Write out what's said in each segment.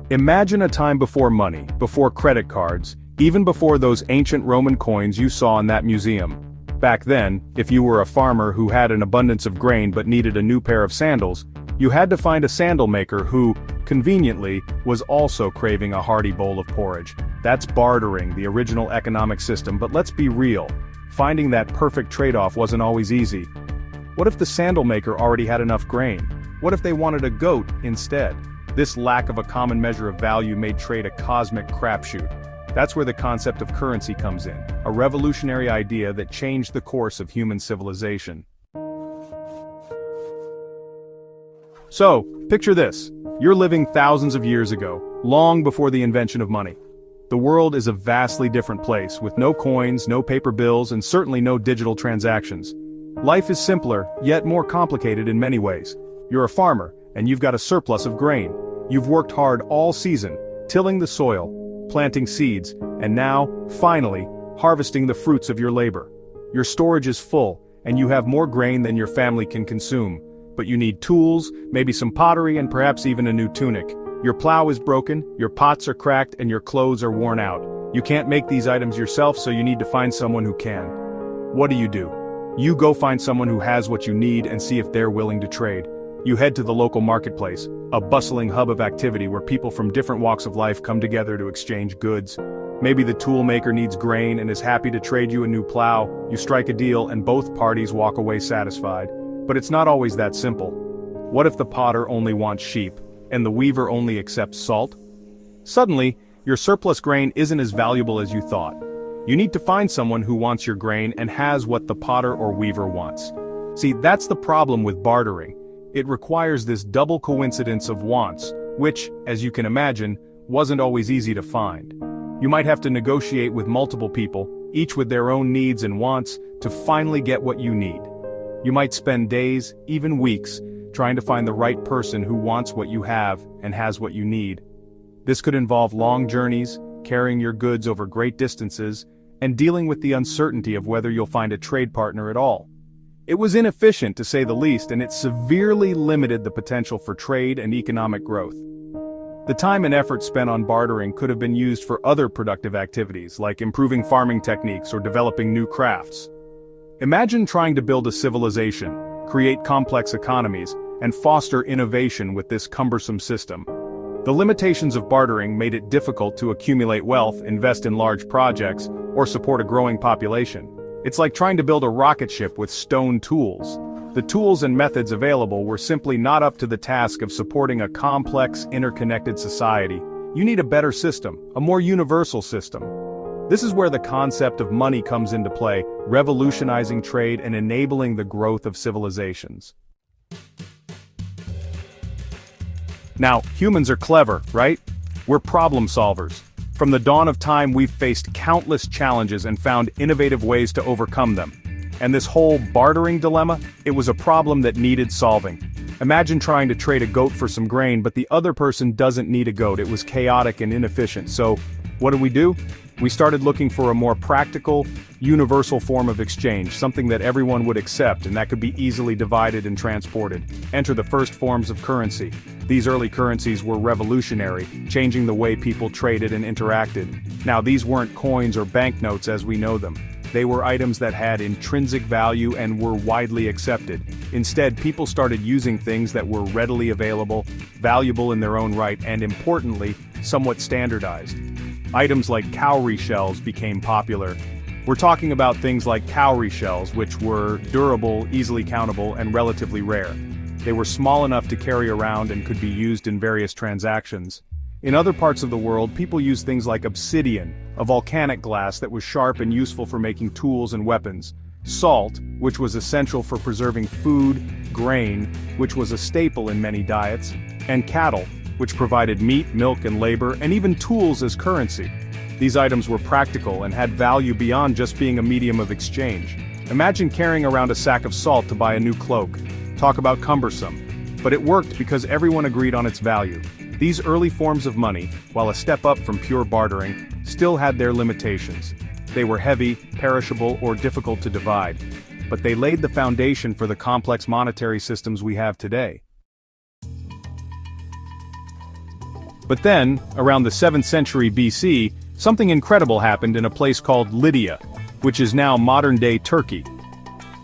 Imagine a time before money, before credit cards, even before those ancient Roman coins you saw in that museum. Back then, if you were a farmer who had an abundance of grain but needed a new pair of sandals, you had to find a sandal maker who, conveniently, was also craving a hearty bowl of porridge. That's bartering, the original economic system, but let's be real. Finding that perfect trade-off wasn't always easy. What if the sandal maker already had enough grain? What if they wanted a goat instead? This lack of a common measure of value made trade a cosmic crapshoot. That's where the concept of currency comes in, a revolutionary idea that changed the course of human civilization. So, picture this. You're living thousands of years ago, long before the invention of money. The world is a vastly different place, with no coins, no paper bills, and certainly no digital transactions. Life is simpler, yet more complicated in many ways. You're a farmer, and you've got a surplus of grain. You've worked hard all season, tilling the soil, planting seeds, and now, finally, harvesting the fruits of your labor. Your storage is full, and you have more grain than your family can consume. But you need tools, maybe some pottery, and perhaps even a new tunic. Your plow is broken, your pots are cracked, and your clothes are worn out. You can't make these items yourself, so you need to find someone who can. What do? You go find someone who has what you need and see if they're willing to trade. You head to the local marketplace, a bustling hub of activity where people from different walks of life come together to exchange goods. Maybe the tool maker needs grain and is happy to trade you a new plow. You strike a deal and both parties walk away satisfied. But it's not always that simple. What if the potter only wants sheep, and the weaver only accepts salt? Suddenly, your surplus grain isn't as valuable as you thought. You need to find someone who wants your grain and has what the potter or weaver wants. See, that's the problem with bartering. It requires this double coincidence of wants, which, as you can imagine, wasn't always easy to find. You might have to negotiate with multiple people, each with their own needs and wants, to finally get what you need. You might spend days, even weeks, trying to find the right person who wants what you have and has what you need. This could involve long journeys, carrying your goods over great distances, and dealing with the uncertainty of whether you'll find a trade partner at all. It was inefficient to say the least, and it severely limited the potential for trade and economic growth. The time and effort spent on bartering could have been used for other productive activities, like improving farming techniques or developing new crafts. Imagine trying to build a civilization, create complex economies, and foster innovation with this cumbersome system. The limitations of bartering made it difficult to accumulate wealth, invest in large projects, or support a growing population. It's like trying to build a rocket ship with stone tools. The tools and methods available were simply not up to the task of supporting a complex, interconnected society. You need a better system, a more universal system. This is where the concept of money comes into play, revolutionizing trade and enabling the growth of civilizations. Now, humans are clever, right? We're problem solvers. From the dawn of time, we've faced countless challenges and found innovative ways to overcome them. And this whole bartering dilemma, it was a problem that needed solving. Imagine trying to trade a goat for some grain, but the other person doesn't need a goat. It was chaotic and inefficient. So, what do? We started looking for a more practical, universal form of exchange, something that everyone would accept and that could be easily divided and transported. Enter the first forms of currency. These early currencies were revolutionary, changing the way people traded and interacted. Now, these weren't coins or banknotes as we know them. They were items that had intrinsic value and were widely accepted. Instead, people started using things that were readily available, valuable in their own right, and importantly, somewhat standardized. Items like cowrie shells became popular. We're talking about things like cowrie shells, which were durable, easily countable, and relatively rare. They were small enough to carry around and could be used in various transactions. In other parts of the world, people used things like obsidian, a volcanic glass that was sharp and useful for making tools and weapons. Salt, which was essential for preserving food, grain, which was a staple in many diets, and cattle, which provided meat, milk, and labor, and even tools as currency. These items were practical and had value beyond just being a medium of exchange. Imagine carrying around a sack of salt to buy a new cloak. Talk about cumbersome. But it worked because everyone agreed on its value. These early forms of money, while a step up from pure bartering, still had their limitations. They were heavy, perishable, or difficult to divide. But they laid the foundation for the complex monetary systems we have today. But then, around the 7th century BC, something incredible happened in a place called Lydia, which is now modern-day Turkey.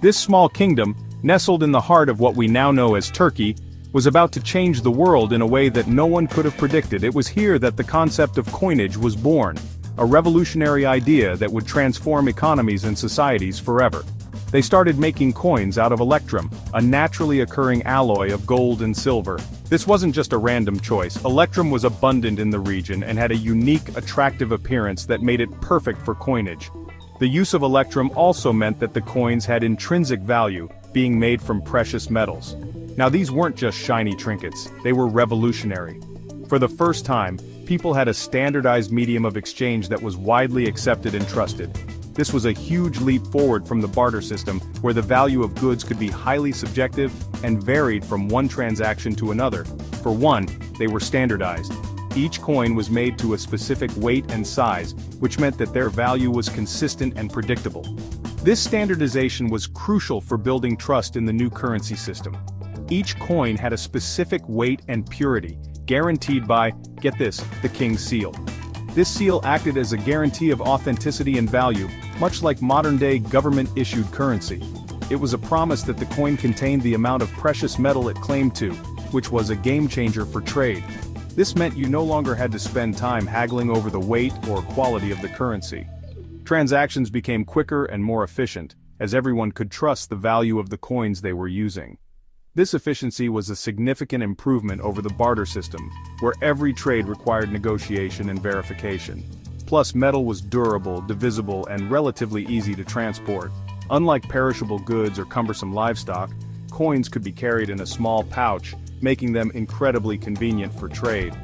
This small kingdom, nestled in the heart of what we now know as Turkey, was about to change the world in a way that no one could have predicted. It was here that the concept of coinage was born, a revolutionary idea that would transform economies and societies forever. They started making coins out of electrum, a naturally occurring alloy of gold and silver. This wasn't just a random choice. Electrum was abundant in the region and had a unique, attractive appearance that made it perfect for coinage. The use of electrum also meant that the coins had intrinsic value, being made from precious metals. Now these weren't just shiny trinkets, they were revolutionary. For the first time, people had a standardized medium of exchange that was widely accepted and trusted. This was a huge leap forward from the barter system, where the value of goods could be highly subjective and varied from one transaction to another. For one, they were standardized. Each coin was made to a specific weight and size, which meant that their value was consistent and predictable. This standardization was crucial for building trust in the new currency system. Each coin had a specific weight and purity, guaranteed by, get this, the king's seal. This seal acted as a guarantee of authenticity and value, much like modern-day government-issued currency. It was a promise that the coin contained the amount of precious metal it claimed to, which was a game-changer for trade. This meant you no longer had to spend time haggling over the weight or quality of the currency. Transactions became quicker and more efficient, as everyone could trust the value of the coins they were using. This efficiency was a significant improvement over the barter system, where every trade required negotiation and verification. Plus, metal was durable, divisible, and relatively easy to transport. Unlike perishable goods or cumbersome livestock, coins could be carried in a small pouch, making them incredibly convenient for trade.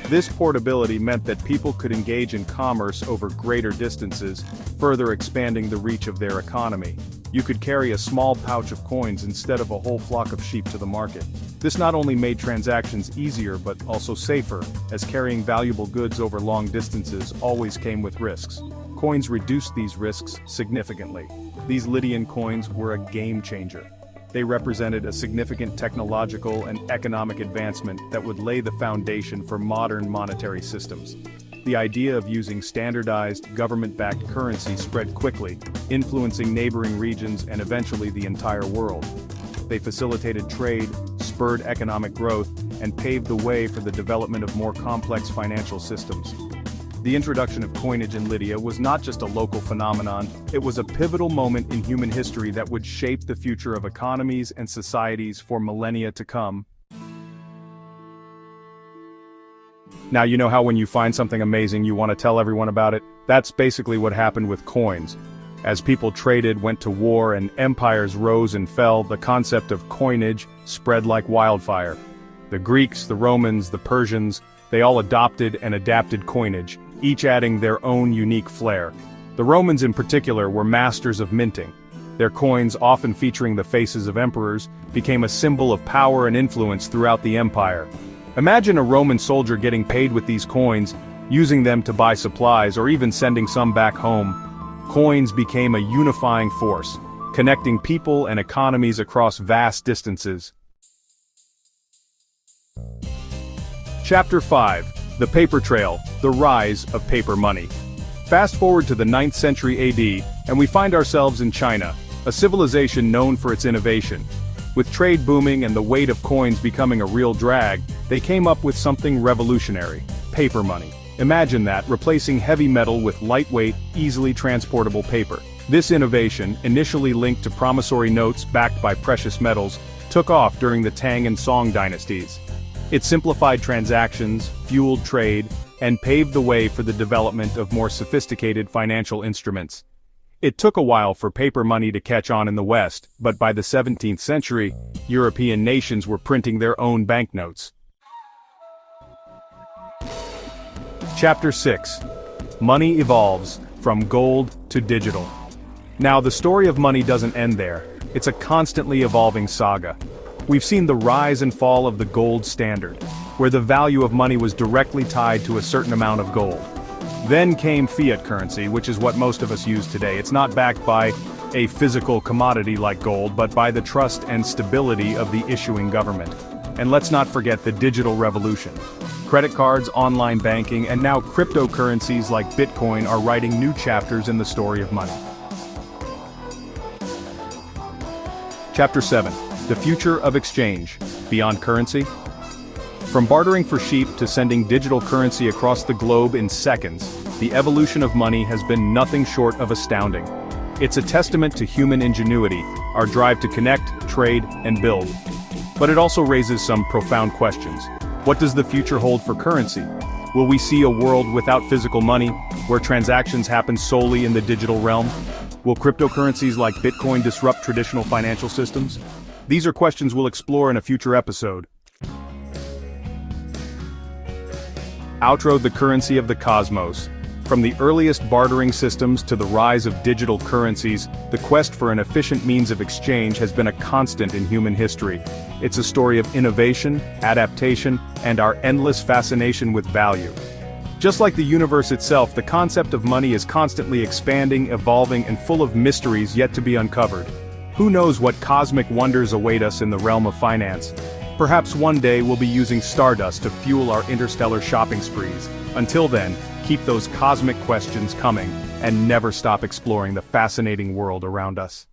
This portability meant that people could engage in commerce over greater distances, further expanding the reach of their economy. You could carry a small pouch of coins instead of a whole flock of sheep to the market. This not only made transactions easier but also safer, as carrying valuable goods over long distances always came with risks. Coins reduced these risks significantly. These Lydian coins were a game changer. They represented a significant technological and economic advancement that would lay the foundation for modern monetary systems. The idea of using standardized, government-backed currency spread quickly, influencing neighboring regions and eventually the entire world. They facilitated trade, spurred economic growth, and paved the way for the development of more complex financial systems. The introduction of coinage in Lydia was not just a local phenomenon, it was a pivotal moment in human history that would shape the future of economies and societies for millennia to come. Now you know how when you find something amazing you want to tell everyone about it? That's basically what happened with coins. As people traded, went to war, and empires rose and fell, the concept of coinage spread like wildfire. The Greeks, the Romans, the Persians, they all adopted and adapted coinage, each adding their own unique flair. The Romans in particular were masters of minting. Their coins, often featuring the faces of emperors, became a symbol of power and influence throughout the empire. Imagine a Roman soldier getting paid with these coins, using them to buy supplies or even sending some back home. Coins became a unifying force, connecting people and economies across vast distances. Chapter 5. The Paper Trail, the Rise of Paper Money. Fast forward to the 9th century AD, and we find ourselves in China, a civilization known for its innovation. With trade booming and the weight of coins becoming a real drag, they came up with something revolutionary: paper money. Imagine that, replacing heavy metal with lightweight, easily transportable paper. This innovation, initially linked to promissory notes backed by precious metals, took off during the Tang and Song dynasties. It simplified transactions, fueled trade, and paved the way for the development of more sophisticated financial instruments. It took a while for paper money to catch on in the West, but by the 17th century, European nations were printing their own banknotes. Chapter 6. Money evolves from gold to digital. Now, the story of money doesn't end there. It's a constantly evolving saga. We've seen the rise and fall of the gold standard, where the value of money was directly tied to a certain amount of gold. Then came fiat currency, which is what most of us use today. It's not backed by a physical commodity like gold, but by the trust and stability of the issuing government. And let's not forget the digital revolution. Credit cards, online banking, and now cryptocurrencies like Bitcoin are writing new chapters in the story of money. Chapter 7. The Future of Exchange, Beyond Currency. From bartering for sheep to sending digital currency across the globe in seconds, the evolution of money has been nothing short of astounding. It's a testament to human ingenuity, our drive to connect, trade, and build. But it also raises some profound questions. What does the future hold for currency? Will we see a world without physical money, where transactions happen solely in the digital realm? Will cryptocurrencies like Bitcoin disrupt traditional financial systems? These are questions we'll explore in a future episode. Outro: the currency of the cosmos. From the earliest bartering systems to the rise of digital currencies, the quest for an efficient means of exchange has been a constant in human history. It's a story of innovation, adaptation, and our endless fascination with value. Just like the universe itself, the concept of money is constantly expanding, evolving, and full of mysteries yet to be uncovered. Who knows what cosmic wonders await us in the realm of finance? Perhaps one day we'll be using stardust to fuel our interstellar shopping sprees. Until then, keep those cosmic questions coming, and never stop exploring the fascinating world around us.